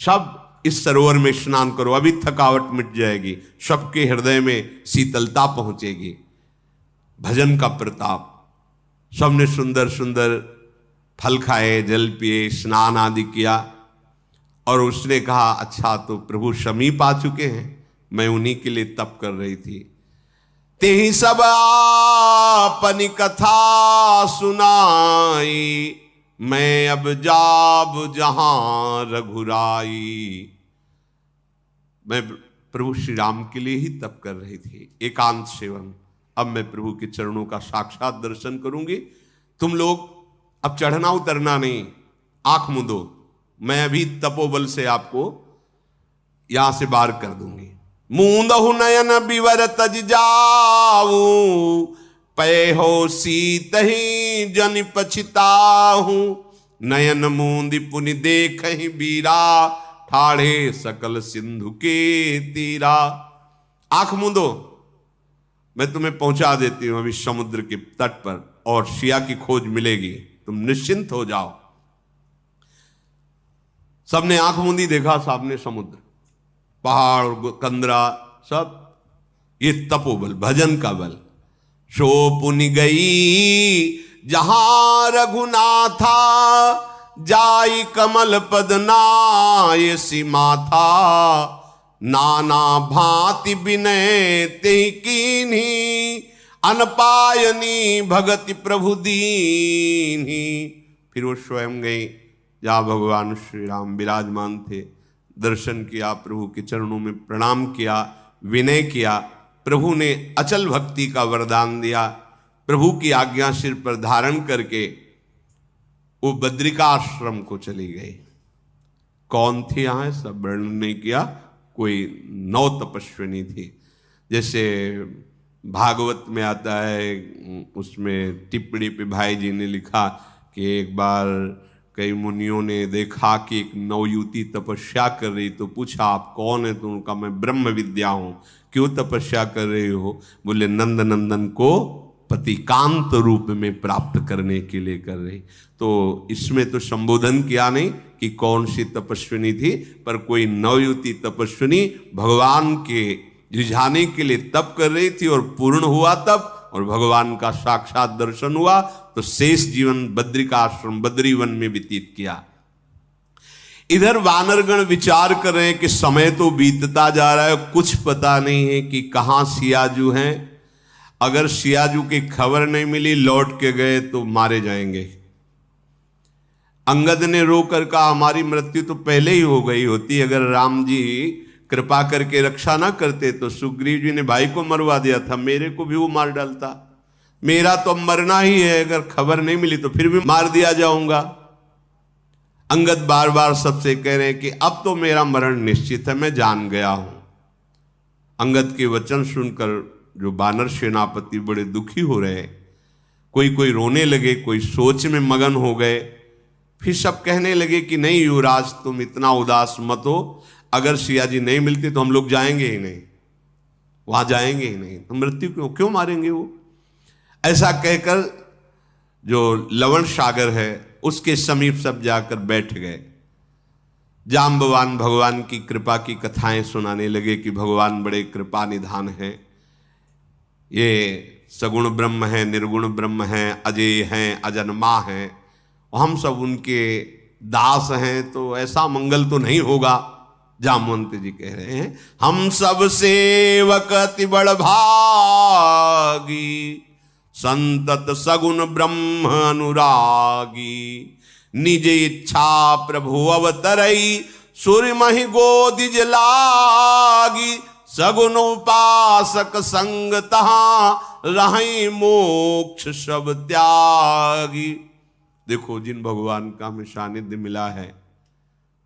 सब इस सरोवर में स्नान करो, अभी थकावट मिट जाएगी, सबके हृदय में शीतलता पहुंचेगी। भजन का प्रताप। सबने सुंदर सुंदर फल खाए, जल पिए, स्नान आदि किया। और उसने कहा अच्छा तो प्रभु समीप आ चुके हैं, मैं उन्हीं के लिए तप कर रही थी। तेहि सब आपनी कथा सुनाई, मैं अब जाब जहां रघुराई। मैं प्रभु श्री राम के लिए ही तप कर रही थी, एकांत सेवन। अब मैं प्रभु के चरणों का साक्षात दर्शन करूंगी। तुम लोग अब चढ़ना उतरना नहीं, आंख मूंदो, मैं अभी तपोबल से आपको यहां से बाहर कर दूंगी। मूंदहु नयन विवर तज जाऊं, पय हो सीत ही जन पछिताहू। नयन मूंदि पुनि देखहि बीरा, ठाढ़े सकल सिंधु के तीरा। आंख मूंदो, मैं तुम्हें पहुंचा देती हूं अभी समुद्र के तट पर, और सिया की खोज मिलेगी, तुम निश्चिंत हो जाओ। सबने आंख मूंदी, देखा सामने समुद्र, पहाड़, कंदरा, सब। ये तपोबल, भजन का बल। सो पुनि गई जहां रघुनाथा, जाई कमल पद नाय सीमाथा। नाना भांति विनय ते कीन्ही, अनपायनी भगति प्रभु दीन्ही। फिर वो स्वयं गई जहाँ भगवान श्री राम विराजमान थे। दर्शन किया, प्रभु के चरणों में प्रणाम किया, विनय किया। प्रभु ने अचल भक्ति का वरदान दिया। प्रभु की आज्ञा सिर पर धारण करके वो बद्रिकाश्रम को चली गई। कौन थी यहाँ, सब वर्णन नहीं किया। कोई 9 तपस्विनी थी। जैसे भागवत में आता है, उसमें टिप्पणी पे भाई जी ने लिखा कि एक बार कई मुनियों ने देखा कि एक नवयुवती तपस्या कर रही, तो पूछा आप कौन है? तो उनका मैं ब्रह्म विद्या हूँ। क्यों तपस्या कर रही हो? बोले नंद नंदन को पतिकांत रूप में प्राप्त करने के लिए कर रही। तो इसमें तो संबोधन किया नहीं कि कौन सी तपस्विनी थी, पर कोई नवयुवती तपस्विनी भगवान के रिझाने के लिए तप कर रही थी, और पूर्ण हुआ तप, और भगवान का साक्षात दर्शन हुआ। तो शेष जीवन बद्रिकाश्रम, बद्रीवन में व्यतीत किया। इधर वानरगण विचार कर रहे हैं कि समय तो बीतता जा रहा है, कुछ पता नहीं है कि कहाँ सियाजू हैं। अगर सियाजू की खबर नहीं मिली, लौट के गए तो मारे जाएंगे। अंगद ने रो कर कहा हमारी मृत्यु तो पहले ही हो गई होती, अगर राम जी कृपा करके रक्षा ना करते तो सुग्रीव जी ने भाई को मरवा दिया था, मेरे को भी वो मार डालता। मेरा तो मरना ही है, अगर खबर नहीं मिली तो फिर भी मार दिया जाऊंगा। अंगद बार बार सबसे कह रहे हैं कि अब तो मेरा मरण निश्चित है, मैं जान गया हूं। अंगद के वचन सुनकर जो बानर सेनापति बड़े दुखी हो रहे, कोई रोने लगे, कोई सोच में मगन हो गए। फिर सब कहने लगे कि नहीं युवराज, तुम इतना उदास मत हो, अगर सिया जी नहीं मिलती तो हम लोग जाएंगे ही नहीं, वहां जाएंगे ही नहीं, तो मृत्यु क्यों मारेंगे वो। ऐसा कहकर जो लवण सागर है उसके समीप सब जाकर बैठ गए। जाम्बवान भगवान की कृपा की कथाएं सुनाने लगे कि भगवान बड़े कृपा निधान हैं, ये सगुण ब्रह्म है, निर्गुण ब्रह्म है, अजय हैं, अजन्मा हैं, हम सब उनके दास हैं, तो ऐसा मंगल तो नहीं होगा। जामवंत जी कह रहे हैं हम सब सेवक अति बड़ भागी, संतत सगुण ब्रह्म अनुरागी। निज इच्छा प्रभु अवतरई, सूर्य महि गोदिज लागी। सगुण उपासक संग तहां, रहि मोक्ष सब त्यागी। देखो जिन भगवान का हमें सानिध्य मिला है,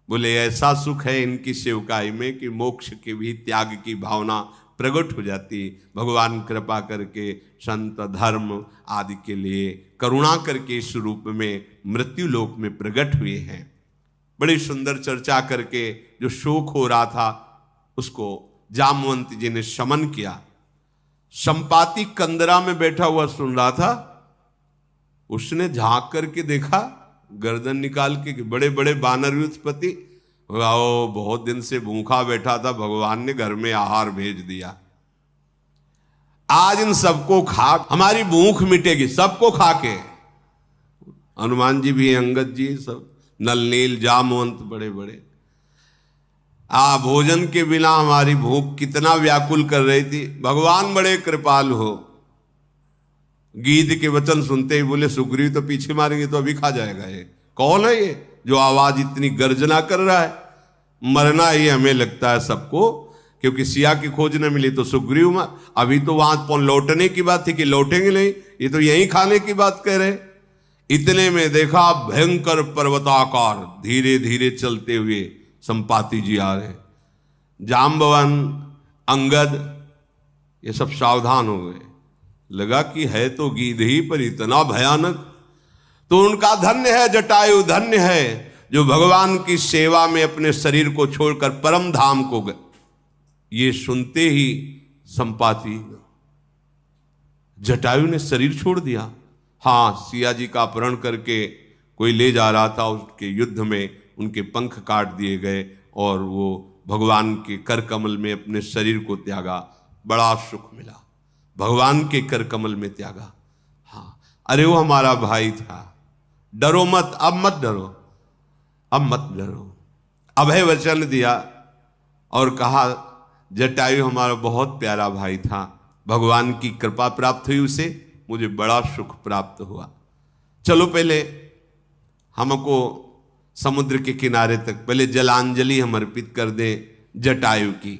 बोले ऐसा सुख है इनकी सेवकाई में कि मोक्ष के भी त्याग की भावना प्रकट हो जाती। भगवान कृपा करके संत धर्म आदि के लिए करुणा करके इस रूप में मृत्यु लोक में प्रकट हुए हैं। बड़ी सुंदर चर्चा करके जो शोक हो रहा था उसको जामवंत जी ने शमन किया। संपाति कंदरा में बैठा हुआ सुन रहा था, उसने झांक करके देखा, गर्दन निकाल के कि बड़े बड़े बानर उत्पत्ति, आओ बहुत दिन से भूखा बैठा था, भगवान ने घर में आहार भेज दिया, आज इन सबको खा हमारी भूख मिटेगी, सबको खा के। हनुमान जी भी, अंगद जी, सब नल नील जामवंत बड़े बड़े। भोजन के बिना हमारी भूख कितना व्याकुल कर रही थी। भगवान बड़े कृपालु हो। गीध के वचन सुनते ही बोले सुग्रीव तो पीछे मारेंगे तो अभी खा जाएगा। ये कौन है ये जो आवाज इतनी गर्जना कर रहा है? मरना ही हमें लगता है सबको, क्योंकि सिया की खोज न मिली तो सुग्रीव में अभी तो वहां लौटने की बात थी कि लौटेंगे नहीं, ये तो यहीं खाने की बात कह रहे। इतने में देखा भयंकर पर्वताकार धीरे धीरे चलते हुए संपाति जी आ रहे। जाम्बवन, अंगद, ये सब सावधान हो गए। लगा कि है तो गीध ही पर इतना भयानक। तो उनका धन्य है, जटायु धन्य है जो भगवान की सेवा में अपने शरीर को छोड़कर परम धाम को गए। ये सुनते ही संपाति, जटायु ने शरीर छोड़ दिया। हाँ, सिया जी का अपहरण करके कोई ले जा रहा था, उसके युद्ध में उनके पंख काट दिए गए और वो भगवान के कर कमल में अपने शरीर को त्यागा। बड़ा सुख मिला, भगवान के कर कमल में त्यागा। हाँ, अरे वो हमारा भाई था। डरो मत, अब मत डरो, अब मत डरो। अभय वचन दिया और कहा जटायु हमारा बहुत प्यारा भाई था, भगवान की कृपा प्राप्त हुई उसे, मुझे बड़ा सुख प्राप्त हुआ। चलो पहले हमको समुद्र के किनारे तक पहले जलांजलि हम अर्पित कर दें जटायु की।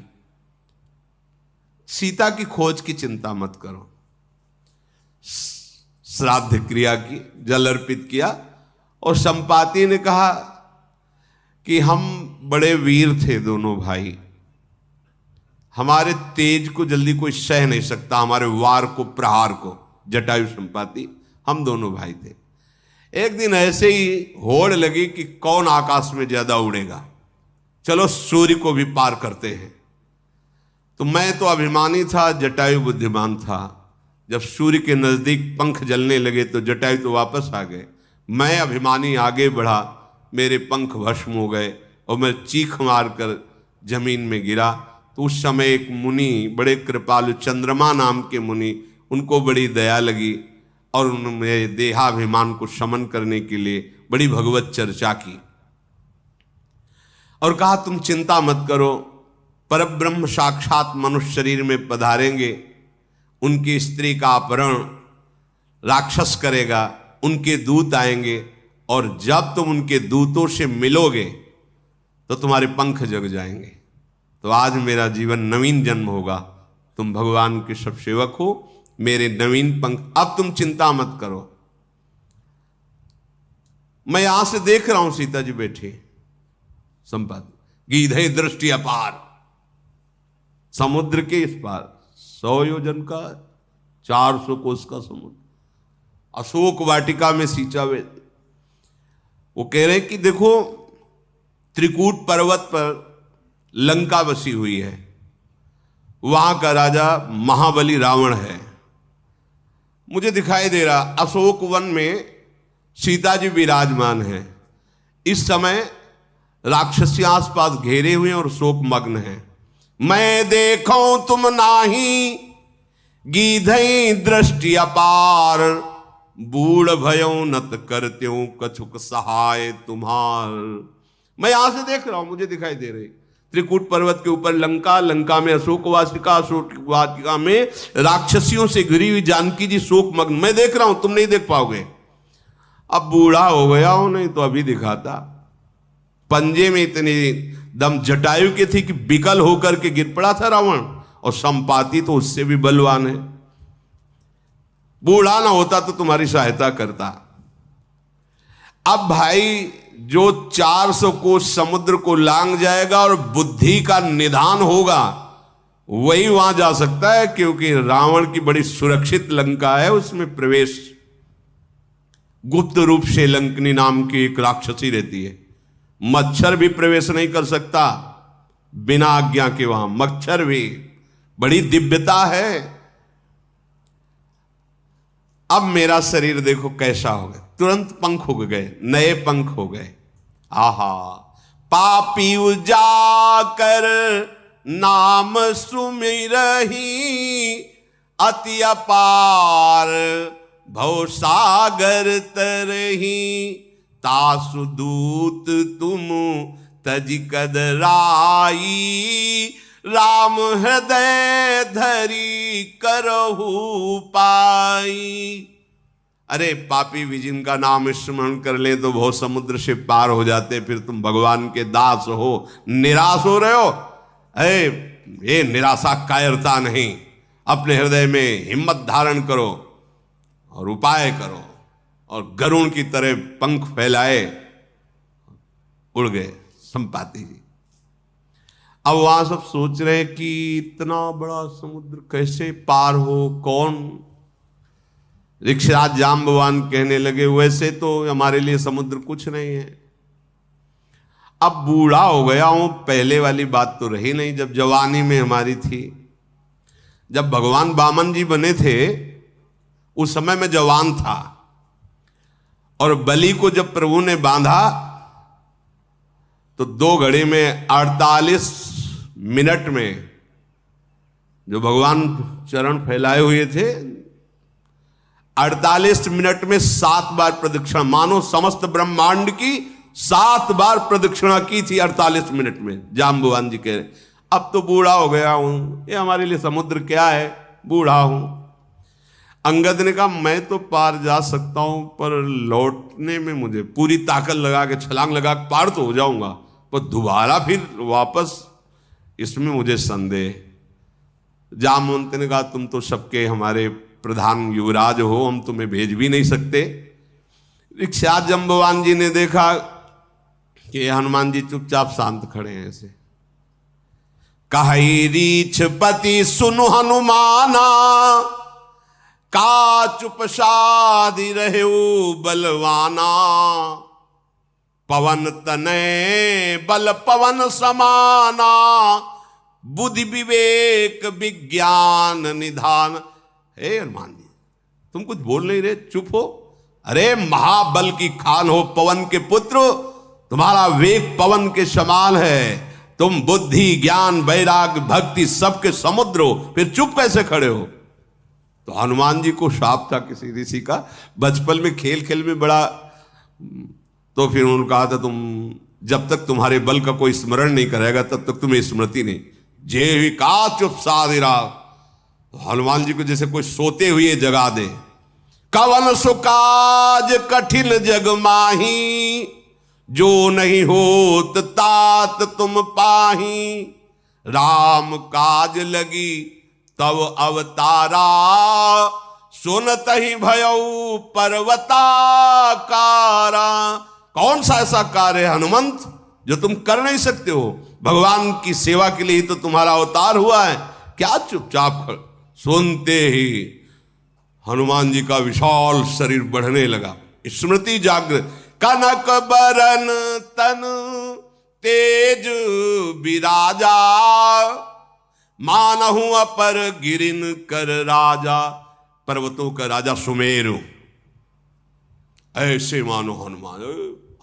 सीता की खोज की चिंता मत करो। श्राद्ध क्रिया की, जल अर्पित किया और संपाति ने कहा कि हम बड़े वीर थे दोनों भाई, हमारे तेज को जल्दी कोई सह नहीं सकता, हमारे वार को, प्रहार को। जटायु संपाति हम दोनों भाई थे। एक दिन ऐसे ही होड़ लगी कि कौन आकाश में ज्यादा उड़ेगा, चलो सूर्य को भी पार करते हैं। तो मैं तो अभिमानी था, जटायु बुद्धिमान था। जब सूर्य के नजदीक पंख जलने लगे तो जटायु तो वापस आ गए, मैं अभिमानी आगे बढ़ा, मेरे पंख भस्म हो गए और मैं चीख मारकर जमीन में गिरा। तो उस समय एक मुनि, बड़े कृपालु, चंद्रमा नाम के मुनि, उनको बड़ी दया लगी और उन्होंने मेरे देहाभिमान को शमन करने के लिए बड़ी भगवत चर्चा की और कहा तुम चिंता मत करो, परब्रह्म साक्षात मनुष्य शरीर में पधारेंगे, उनकी स्त्री का अपहरण राक्षस करेगा, उनके दूत आएंगे और जब तुम उनके दूतों से मिलोगे तो तुम्हारे पंख जग जाएंगे। तो आज मेरा जीवन नवीन जन्म होगा, तुम भगवान के सब सेवक हो, मेरे नवीन पंख, अब तुम चिंता मत करो। मैं यहां से देख रहा हूं सीता जी बैठी, संपाति, गीधे दृष्टि अपार, समुद्र के इस पार 100 योजन का, 400 कोस का समुद्र, अशोक वाटिका में सींचा हुए। वो कह रहे कि देखो त्रिकूट पर्वत पर लंका बसी हुई है, वहां का राजा महाबली रावण है। मुझे दिखाई दे रहा अशोक वन में सीता जी विराजमान है। इस समय राक्षसी आसपास घेरे हुए और शोक मग्न है। मैं देखो तुम नाही गीधई दृष्टि अपार, बूढ़ भयो नत करत्यूं कछुक सहाय तुम्हार। मैं यहां से देख रहा हूं, मुझे दिखाई दे रही त्रिकूट पर्वत के ऊपर लंका, लंका में अशोक वाटिका, अशोक वाटिका में राक्षसियों से घिरी हुई जानकी जी शोक मग्न। मैं देख रहा हूं, तुम नहीं देख पाओगे। अब बूढ़ा हो गया हूं, नहीं तो अभी दिखाता। पंजे में इतनी दम जटायु के थी कि विकल होकर के गिर पड़ा था रावण, और संपाति तो उससे भी बलवान है। बूढ़ा ना होता तो तुम्हारी सहायता करता। अब भाई जो 400 कोस समुद्र को लांग जाएगा और बुद्धि का निधान होगा, वही वहां जा सकता है, क्योंकि रावण की बड़ी सुरक्षित लंका है, उसमें प्रवेश गुप्त रूप से लंकनी नाम की एक राक्षसी रहती है। मच्छर भी प्रवेश नहीं कर सकता बिना आज्ञा के, वहां मच्छर भी, बड़ी दिव्यता है। अब मेरा शरीर देखो कैसा हो गया, तुरंत पंख उग गए, नए पंख हो गए। आहा, पापी उजाकर नाम सुमिरही, अति अपार भव सागर तरही तासु दूत तुम तज कदराई, राम हृदय धरी करहु पाई। अरे पापी भी जिनका नाम स्मरण कर ले तो बहुत समुद्र से पार हो जाते, फिर तुम भगवान के दास हो, निराश हो रहे हो। ये निराशा कायरता नहीं, अपने हृदय में हिम्मत धारण करो और उपाय करो। और गरुण की तरह पंख फैलाए उड़ गए संपाति जी। अब वहां सब सोच रहे कि इतना बड़ा समुद्र कैसे पार हो, कौन। ऋक्षराज जाम्बवान कहने लगे वैसे तो हमारे लिए समुद्र कुछ नहीं है, अब बूढ़ा हो गया हूं, पहले वाली बात तो रही नहीं जब जवानी में हमारी थी। जब भगवान वामन जी बने थे उस समय मैं जवान था, और बलि को जब प्रभु ने बांधा तो 2 घड़ी में 48 मिनट में जो भगवान चरण फैलाए हुए थे 48 मिनट में 7 बार प्रदक्षिणा, मानो समस्त ब्रह्मांड की 7 बार प्रदक्षिणा की थी 48 मिनट में। जाम्बवान जी कह रहे अब तो बूढ़ा हो गया हूं, ये हमारे लिए समुद्र क्या है, बूढ़ा हूं। अंगद ने कहा मैं तो पार जा सकता हूं, पर लौटने में मुझे पूरी ताकत लगा के छलांग लगा के पार तो हो जाऊंगा, पर दोबारा फिर वापस इसमें मुझे संदेह। जामवंत ने कहा तुम तो सबके हमारे प्रधान युवराज हो, हम तुम्हें भेज भी नहीं सकते। ऋक्षराज जाम्बवान जी ने देखा कि हनुमान जी चुपचाप शांत खड़े हैं ऐसे। कहि रीछपति सुनु हनुमाना, का चुप साधि रहे बलवाना। पवन तनय बल पवन समाना, बुद्धि विवेक विज्ञान निधान। हे हनुमान जी तुम कुछ बोल नहीं रहे, चुप हो। अरे महाबल की खान हो, पवन के पुत्र, तुम्हारा वेग पवन के समान है, तुम बुद्धि ज्ञान वैराग भक्ति सबके समुद्र हो, फिर चुप कैसे खड़े हो। तो हनुमान जी को शाप था किसी ऋषि का, बचपन में खेल खेल में बड़ा, तो फिर उन्होंने कहा था तुम जब तक तुम्हारे बल का कोई स्मरण नहीं करेगा तब तक तुम्हें स्मृति नहीं। जे ही का चुप साधिरा, हनुमान जी को जैसे कोई सोते हुए जगा दे। कवन सुकाज कठिन जग माही, जो नहीं होत तात तुम पाही। राम काज लगी तब अवतारा, सुनत ही भयऊ पर्वताकारा। कौन सा ऐसा कार्य है हनुमंत जो तुम कर नहीं सकते हो, भगवान की सेवा के लिए ही तो तुम्हारा अवतार हुआ है, क्या चुपचाप सुनते ही हनुमान जी का विशाल शरीर बढ़ने लगा, स्मृति जागृत। कनक बरन तन तेज विराजा, मानहु अपर गिरिन कर राजा। पर्वतों का राजा सुमेरु, ऐसे मानो हनुमान।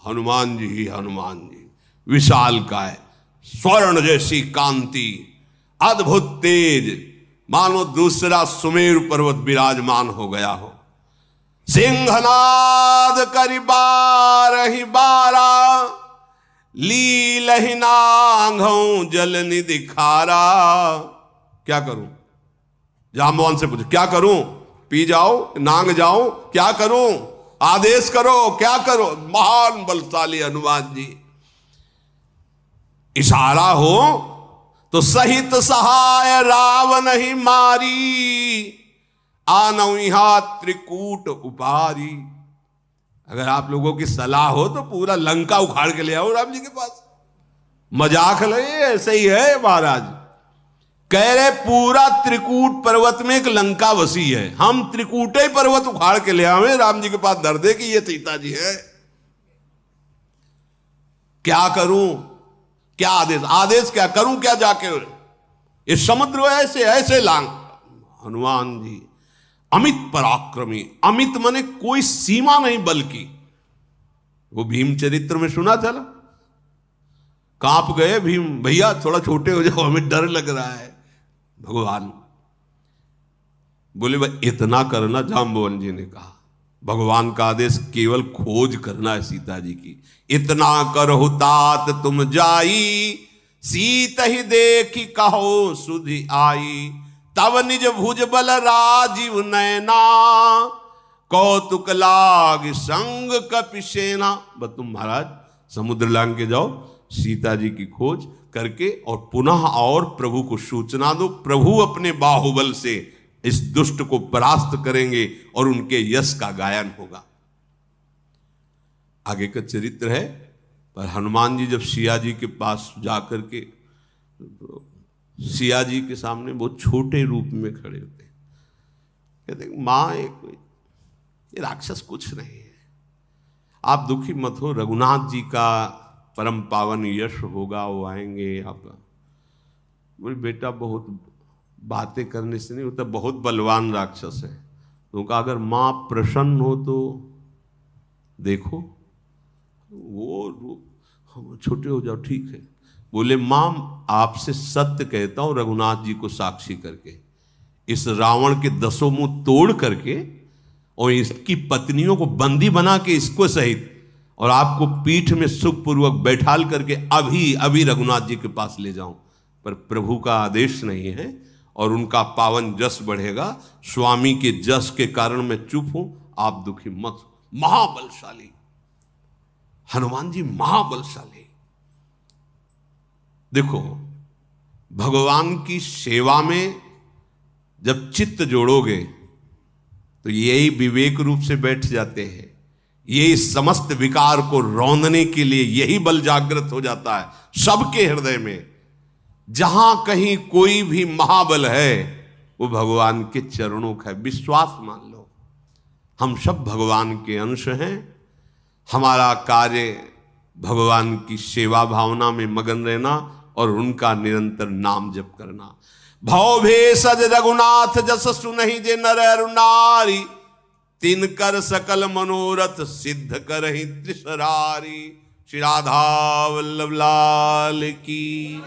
हनुमान जी ही हनुमान जी, विशाल काय, स्वर्ण जैसी कांति, अद्भुत तेज, मानो दूसरा सुमेरु पर्वत विराजमान हो गया हो। सिंहनाद करि 12 बारा, लीलहि नांघऊ जल निधि खारा। क्या करूं, जाम्बवान से पूछो क्या करूं, पी जाओ नांग जाओ, क्या करूं, आदेश करो, क्या करो। महान बलशाली हनुमान जी, इशारा हो तो सहित सहाय रावण ही मारी, आनऊ यहां त्रिकूट उपारी। अगर आप लोगों की सलाह हो तो पूरा लंका उखाड़ के ले आओ राम जी के पास। मजाक ले, ऐसे ही है महाराज। कह रहे पूरा त्रिकूट पर्वत में एक लंका बसी है, हम त्रिकूटे पर्वत उखाड़ के ले आवे राम जी के पास धर दे कि ये सीता जी है। क्या करूं, क्या आदेश, आदेश क्या करूं, क्या जाके इस समुद्र ऐसे ऐसे लांग। हनुमान जी अमित पराक्रमी, अमित माने कोई सीमा नहीं बल की। वो भीम चरित्र में सुना था ना, कांप गए भीम, भैया थोड़ा छोटे हो जाओ हमें डर लग रहा है। भगवान बोले भाई इतना करना, जाम्बवन जी ने कहा भगवान का आदेश केवल खोज करना है सीता जी की। इतना करहु तात तुम जाई, सीत ही देखी कहो सुधि आई। तब निज भुज बल राजीव नैना, कौतुक लाग संग कपिसेना। बस तुम महाराज समुद्र लांग के जाओ, सीता जी की खोज करके और पुनः और प्रभु को सूचना दो। प्रभु अपने बाहुबल से इस दुष्ट को परास्त करेंगे और उनके यश का गायन होगा। आगे का चरित्र है। पर हनुमान जी जब सिया जी के पास जाकर के, सिया जी के सामने बहुत छोटे रूप में खड़े होते, कहते मां ये राक्षस कुछ नहीं है, आप दुखी मत हो, रघुनाथ जी का परम पावन यश होगा, वो आएंगे। आप बोले बेटा बहुत बातें करने से नहीं होता, बहुत बलवान राक्षस है। तो कहा अगर माँ प्रसन्न हो तो देखो, वो छोटे हो जाओ, ठीक है। बोले माँ आपसे सत्य कहता हूं, रघुनाथ जी को साक्षी करके, इस रावण के 10 मुंह तोड़ करके और इसकी पत्नियों को बंदी बना के इसको सहित और आपको पीठ में सुखपूर्वक बैठाल करके अभी अभी रघुनाथ जी के पास ले जाऊं। पर प्रभु का आदेश नहीं है और उनका पावन जस बढ़ेगा। स्वामी के जस के कारण मैं चुप हूं, आप दुखी मत हो। महाबलशाली हनुमान जी, महाबलशाली। देखो भगवान की सेवा में जब चित्त जोड़ोगे तो यही विवेक रूप से बैठ जाते हैं। यही समस्त विकार को रौंदने के लिए यही बल जागृत हो जाता है सबके हृदय में। जहां कहीं कोई भी महाबल है वो भगवान के चरणों का है। विश्वास मान लो, हम सब भगवान के अंश हैं। हमारा कार्य भगवान की सेवा भावना में मगन रहना और उनका निरंतर नाम जप करना। भव भेषज रघुनाथ जस सुनहि जे नर अरु नारी, तिनकर सकल मनोरथ सिद्ध करहि त्रिसरारी। श्री राधा वल्लभ लाल की।